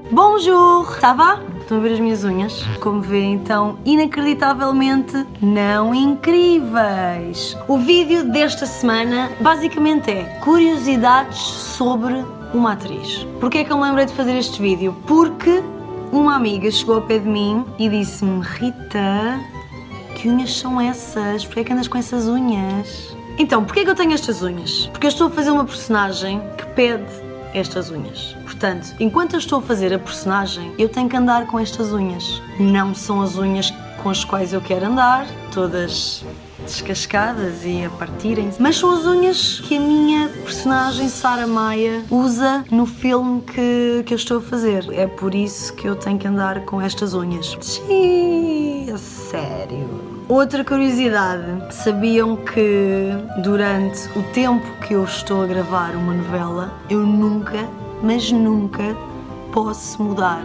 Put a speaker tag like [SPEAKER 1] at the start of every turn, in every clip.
[SPEAKER 1] Bonjour! Ça va? Estão a ver as minhas unhas? Como vêem, então, inacreditavelmente não incríveis! O vídeo desta semana basicamente é curiosidades sobre uma atriz. Porquê é que eu me lembrei de fazer este vídeo? Porque uma amiga chegou ao pé de mim e disse-me: Rita, que unhas são essas? Porquê é que andas com essas unhas? Então, porquê é que eu tenho estas unhas? Porque eu estou a fazer uma personagem que pede estas unhas. Portanto, enquanto eu estou a fazer a personagem, eu tenho que andar com estas unhas. Não são as unhas com as quais eu quero andar, todas descascadas e a partirem-se, mas são as unhas que a minha personagem Sara Maia usa no filme que eu estou a fazer. É por isso que eu tenho que andar com estas unhas. Xiii, a sério. Outra curiosidade, sabiam que durante o tempo que eu estou a gravar uma novela, eu nunca, mas nunca posso mudar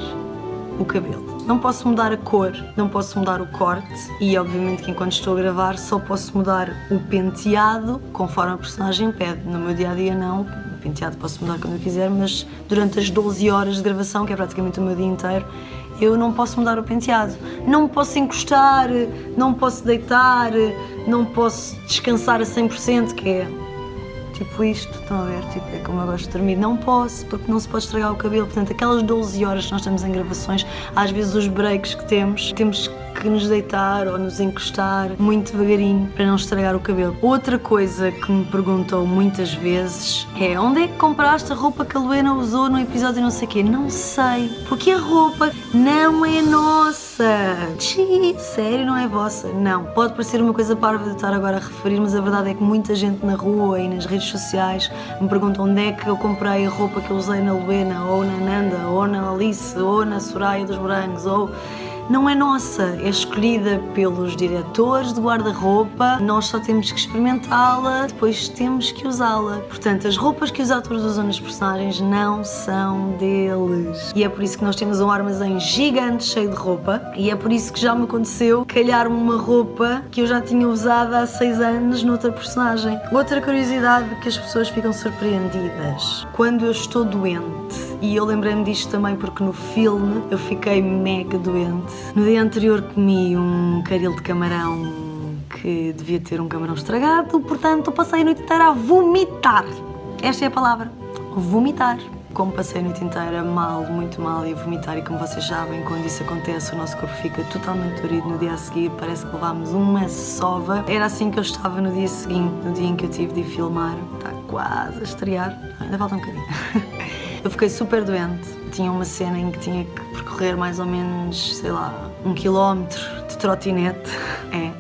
[SPEAKER 1] o cabelo. Não posso mudar a cor, não posso mudar o corte e obviamente que enquanto estou a gravar só posso mudar o penteado conforme a personagem pede. No meu dia-a-dia não, o penteado posso mudar quando eu quiser, mas durante as 12 horas de gravação, que é praticamente o meu dia inteiro, eu não posso mudar o penteado. Não me posso encostar, não posso deitar, não posso descansar a 100%, que é tipo isto, estão a ver? Tipo, é como eu gosto de dormir. Não posso, porque não se pode estragar o cabelo. Portanto, aquelas 12 horas que nós estamos em gravações, às vezes os breaks que temos que nos deitar ou nos encostar muito devagarinho para não estragar o cabelo. Outra coisa que me perguntam muitas vezes é: onde é que compraste a roupa que a Luena usou no episódio não sei o quê? Não sei, porque a roupa não é nossa. Sério, não é vossa? Não. Pode parecer uma coisa parva de eu estar agora a referir, mas a verdade é que muita gente na rua e nas redes sociais me perguntam onde é que eu comprei a roupa que eu usei na Luena, ou na Nanda, ou na Alice, ou na Soraya dos Morangos, ou... Não é nossa, é escolhida pelos diretores de guarda-roupa, nós só temos que experimentá-la, depois temos que usá-la. Portanto, as roupas que os atores usam nas personagens não são deles. E é por isso que nós temos um armazém gigante cheio de roupa, e é por isso que já me aconteceu calhar-me uma roupa que eu já tinha usado há 6 anos noutra personagem. Outra curiosidade que as pessoas ficam surpreendidas: quando eu estou doente, e eu lembrei-me disto também porque no filme eu fiquei mega doente. No dia anterior comi um caril de camarão que devia ter um camarão estragado, portanto passei a noite inteira a vomitar. Esta é a palavra, vomitar. Como passei a noite inteira mal, muito mal, e a vomitar, e como vocês sabem, quando isso acontece o nosso corpo fica totalmente dorido no dia a seguir, parece que levámos uma sova. Era assim que eu estava no dia seguinte, no dia em que eu tive de ir filmar. Está quase a estrear, ainda falta um bocadinho. Eu fiquei super doente. Tinha uma cena em que tinha que percorrer mais ou menos, sei lá, 1 quilómetro de trotinete.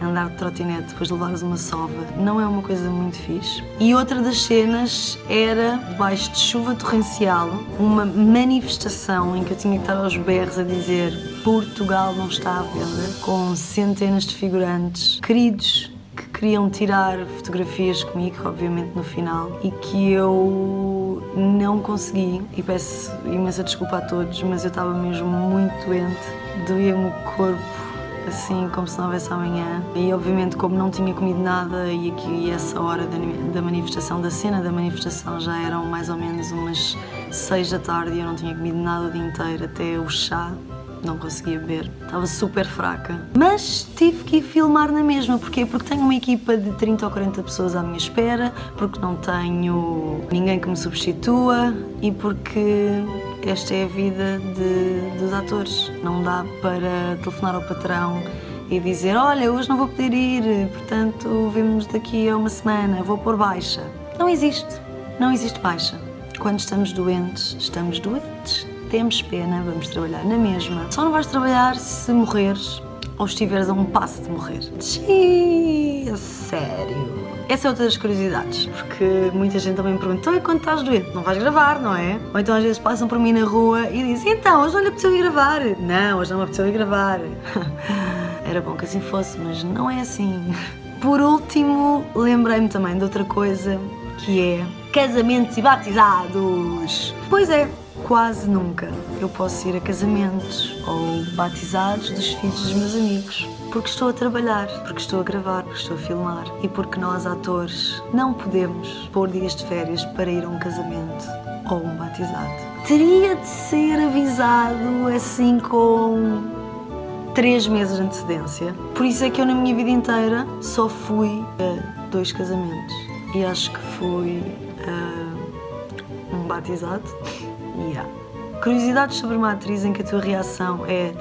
[SPEAKER 1] Andar de trotinete depois de levares uma sova não é uma coisa muito fixe. E outra das cenas era, debaixo de chuva torrencial, uma manifestação em que eu tinha que estar aos berros a dizer: Portugal não está à venda, com centenas de figurantes queridos que queriam tirar fotografias comigo, obviamente no final, e que eu não consegui, e peço imensa desculpa a todos, mas eu estava mesmo muito doente, doía-me o corpo, assim como se não houvesse amanhã, e obviamente como não tinha comido nada, e essa hora da manifestação, da cena da manifestação, já eram mais ou menos umas 6 da tarde e eu não tinha comido nada o dia inteiro, até o chá. Não conseguia beber, estava super fraca. Mas tive que ir filmar na mesma. Porquê? Porque tenho uma equipa de 30 ou 40 pessoas à minha espera, porque não tenho ninguém que me substitua e porque esta é a vida dos atores. Não dá para telefonar ao patrão e dizer: olha, hoje não vou poder ir, portanto vemos daqui a uma semana, vou pôr baixa. Não existe. Não existe baixa. Quando estamos doentes, estamos doentes. Temos pena, vamos trabalhar na mesma. Só não vais trabalhar se morreres ou estiveres a um passo de morrer. Xiii, sério. Essa é outra das curiosidades, porque muita gente também me pergunta: então, e quando estás doente, não vais gravar, não é? Ou então às vezes passam por mim na rua e dizem: então, hoje não lhe apeteceu ir gravar. Não, hoje não me apeteceu ir gravar. Era bom que assim fosse, mas não é assim. Por último, lembrei-me também de outra coisa, que é casamentos e batizados. Pois é, quase nunca eu posso ir a casamentos ou batizados dos filhos dos meus amigos. Porque estou a trabalhar, porque estou a gravar, porque estou a filmar e porque nós, atores, não podemos pôr dias de férias para ir a um casamento ou um batizado. Teria de ser avisado assim com 3 meses de antecedência. Por isso é que eu na minha vida inteira só fui a 2 casamentos. E acho que fui a um batizado. Yeah. Curiosidades sobre uma atriz em que a tua reação é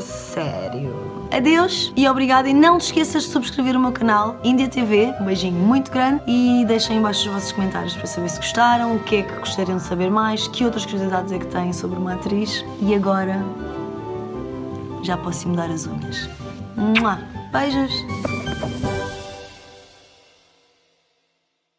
[SPEAKER 1] sério. Adeus e obrigada, e não te esqueças de subscrever o meu canal Índia TV. Um beijinho muito grande e deixem em baixo os vossos comentários para saber se gostaram, o que é que gostariam de saber mais, que outras curiosidades é que têm sobre uma atriz. E agora já posso ir mudar as unhas. Beijos!